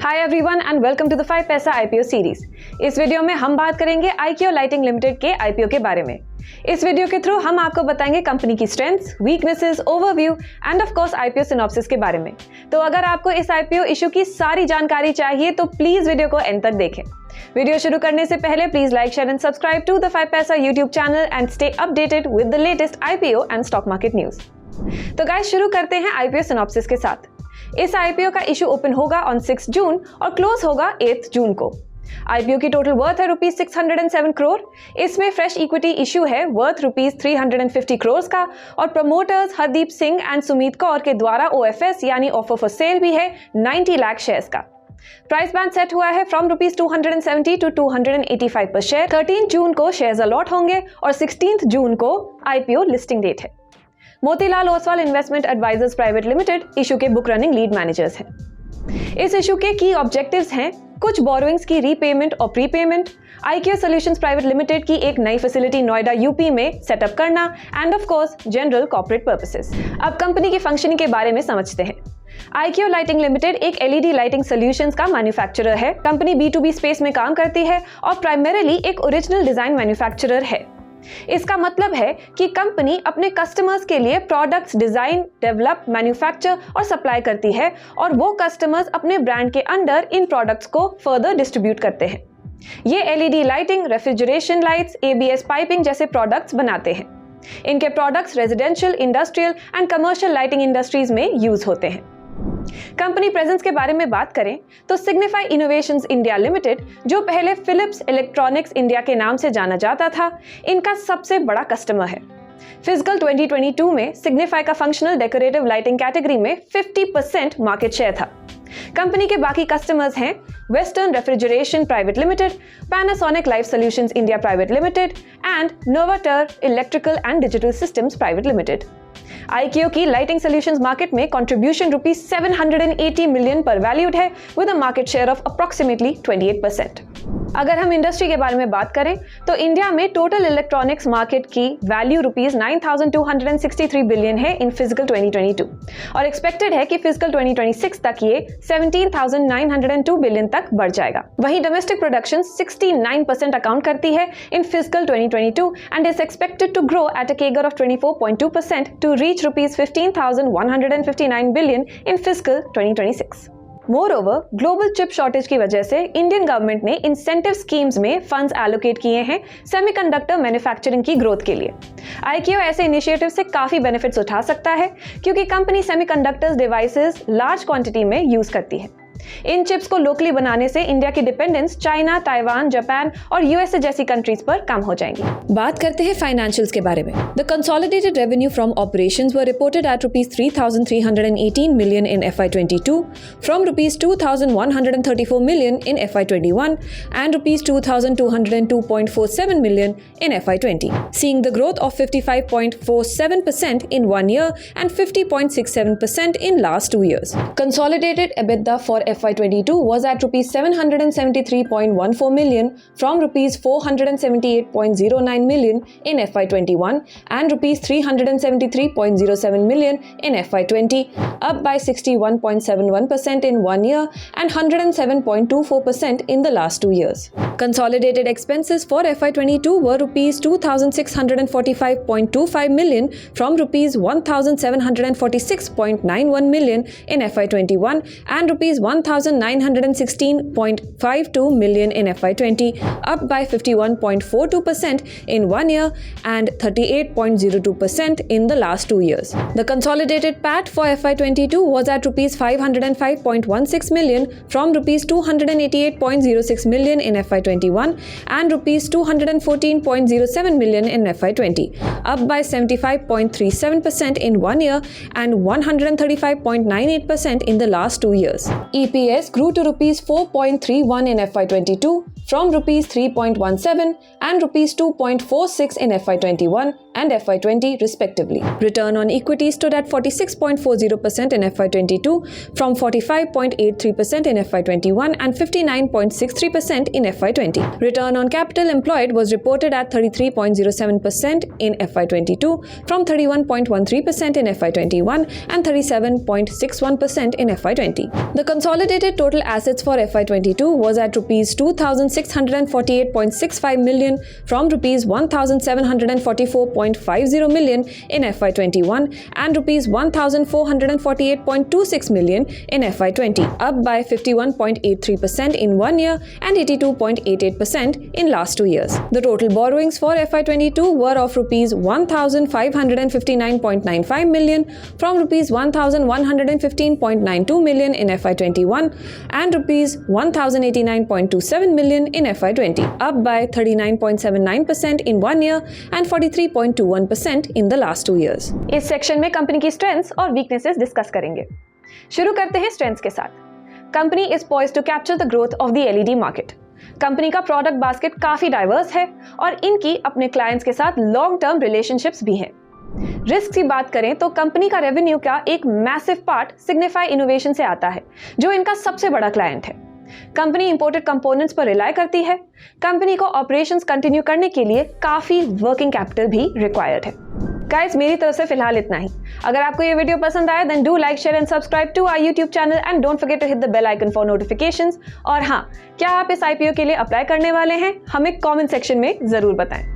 Hi everyone and welcome to the 5 Paisa IPO series. इस video में हम बात करेंगे आईक्यू लाइटिंग लिमिटेड के आईपीओ के बारे में। इस वीडियो के थ्रू हम आपको बताएंगे कंपनी की strengths, weaknesses, overview end of course IPO synopsis के बारे में। तो अगर आपको इस आईपीओ इशू की सारी जानकारी चाहिए तो प्लीज वीडियो को एंड तक देखें। वीडियो शुरू करने से पहले please like, share and subscribe to the 5 Paisa YouTube channel and stay updated with the latest IPO and stock market news. तो गाइस शुरू करते हैं आईपीओ सिनॉप्सिस के साथ। इस आईपीओ का इशू ओपन होगा ऑन 6 जून और क्लोज होगा 8 जून को। आईपीओ की टोटल वर्थ है रुपीज 607 करोड़। इसमें फ्रेश इक्विटी इशू है वर्थ रुपीज 350 करोड़ का और प्रमोटर्स हरदीप सिंह एंड सुमीत कौर के द्वारा ओएफएस यानी ऑफर फॉर सेल भी है 90 लाख शेयर्स का। प्राइस बैंड सेट हुआ है फ्रॉम रुपीज 270 टू 285 पर शेयर। 13 जून को शेयर्स अलॉट होंगे और 16 जून को आईपीओ लिस्टिंग डेट है। Motilal Oswal investment advisors private limited issue के बुक रनिंग लीड मैनेजर्स हैं। इस इशू के की ऑब्जेक्टिव्स हैं कुछ बोरोइंग्स की रीपेमेंट और prepayment, IQ solutions private limited की एक नई फैसिलिटी नोएडा यूपी में सेटअप करना end of course general corporate purposes. अब कंपनी की फंक्शनिंग के बारे में समझते हैं। आईक्यू लाइटिंग लिमिटेड एक एलईडी लाइटिंग सॉल्यूशंस का मैन्युफैक्चरर है। कंपनी B2B स्पेस में काम करती है और प्राइमरीली एक ओरिजिनल डिजाइन मैन्युफैक्चरर है। इसका मतलब है कि कंपनी अपने कस्टमर्स के लिए प्रोडक्ट्स डिजाइन, डेवलप, मैन्युफैक्चर और सप्लाई करती है और वो कस्टमर्स अपने ब्रांड के अंडर इन प्रोडक्ट्स को फर्दर डिस्ट्रीब्यूट करते हैं। ये LED lighting, refrigeration lights, ABS piping जैसे प्रोडक्ट्स बनाते हैं। इनके products residential, industrial and commercial lighting industries में यूज होते हैं। कंपनी प्रेजेंस के बारे में बात करें तो सिग्निफाई इनोवेशंस इंडिया लिमिटेड, जो पहले फिलिप्स इलेक्ट्रॉनिक्स इंडिया के नाम से जाना जाता था, इनका सबसे बड़ा कस्टमर है। फिजिकल 2022 में सिग्निफाई का फंक्शनल डेकोरेटिव लाइटिंग कैटेगरी में 50% मार्केट शेयर था। कंपनी के बाकी कस्टमर्स हैं western refrigeration private limited, Panasonic life solutions India private limited and Novateur electrical and digital systems private limited. IQ की लाइटिंग सॉल्यूशंस मार्केट में contribution rupees 780 million पर valued है with a market share of approximately 28%। अगर हम industry के बारे में बात करें तो इंडिया में टोटल इलेक्ट्रॉनिक्स मार्केट की वैल्यू रुपीज 9,263 बिलियन है इन फिजिकल 2022 और एक्सपेक्टेड है कि फिजिकल 2026 तक ये 17,902 बिलियन तक बढ़ जाएगा। वहीं डोमेस्टिक प्रोडक्शन 69% अकाउंट करती है in fiscal 2022 and is expected to grow at a CAGR of 24.2% to reach rupees 15,159 billion in fiscal 2026। Moreover, global chip shortage की वजह से इंडियन गवर्नमेंट ने इंसेंटिव स्कीम्स में फंड्स एलोकेट किए हैं सेमीकंडक्टर मैन्युफैक्चरिंग की ग्रोथ के लिए। आईक्यू ऐसे इनिशिएटिव से काफी बेनिफिट्स उठा सकता है क्योंकि company semiconductors devices large quantity में यूज करती है। इन चिप्स को लोकली बनाने से इंडिया की डिपेंडेंस चाइना, ताइवान, जापान और यूएसए जैसी कंट्रीज पर कम हो जाएंगी। बात करते हैं फाइनेंशियल्स के बारे में। The consolidated revenue from operations were reported at rupees 3,318 million in FY22 from rupees 2,134 million in FY21 and rupees 2,202.47 million in FY20, seeing the growth of 55.47% in 1 year and 50.67% in last 2 years. Consolidated EBITDA for FY22 was at rupees 773.14 million from rupees 478.09 million in FY21 and rupees 373.07 million in FY20, up by 61.71% in 1 year and 107.24% in the last 2 years. Consolidated expenses for FY22 were rupees 2,645.25 million from rupees 1,746.91 million in FY21 and rupees 1,916.52 million in FY20, up by 51.42% in 1 year and 38.02% in the last 2 years. The consolidated PAT for FY22 was at rupees 505.16 million from rupees 288.06 million in FY21 and rupees 214.07 million in FY20, up by 75.37% in 1 year and 135.98% in the last 2 years. EPS grew to rupees 4.31 in FY22 from rupees 3.17 and rupees 2.46 in FY21 and FY20 respectively. Return on equity stood at 46.40% in FY22 from 45.83% in FY21 and 59.63% in FY20. Return on capital employed was reported at 33.07% in FY22 from 31.13% in FY21 and 37.61% in FY20. The consolidated total assets for FY22 was at rupees 2,648.65 million from rupees 1,744.50 million in FY21 and rupees 1,448.26 million in FY20, up by 51.83% in 1 year and 82.88% in last 2 years. The total borrowings for FY22 were of rupees 1,559.95 million from rupees 1,115.92 million in FY21 and rupees 1,089.27 million in FY20, up by 39.79% in 1 year and 43.21% in the last 2 years. इस section में company की strengths और weaknesses discuss करेंगे। शुरू करते हैं strengths के साथ। Company is poised to capture the growth of the LED market. Company का प्रोडक्ट बास्केट काफी डाइवर्स है और इनकी अपने क्लाइंट्स के साथ लॉन्ग टर्म रिलेशनशिप्स भी हैं। रिस्क की बात करें तो कंपनी का रेवेन्यू का एक मैसिव पार्ट सिग्निफाई इनोवेशन से आता है, जो इनका सबसे बड़ा क्लाइंट है। कंपनी इंपोर्टेड कंपोनेंट्स पर रिलाई करती है। कंपनी को ऑपरेशंस कंटिन्यू करने के लिए काफी वर्किंग कैपिटल भी रिक्वायर्ड है। गाइस, मेरी तरफ से फिलहाल इतना ही। अगर आपको ये वीडियो पसंद आया then do like, share and subscribe to our YouTube channel and don't forget to hit the bell icon for notifications. और हाँ, क्या आप इस आईपीओ के लिए अप्लाई करने वाले हैं? हमें कमेंट सेक्शन में जरूर बताएं।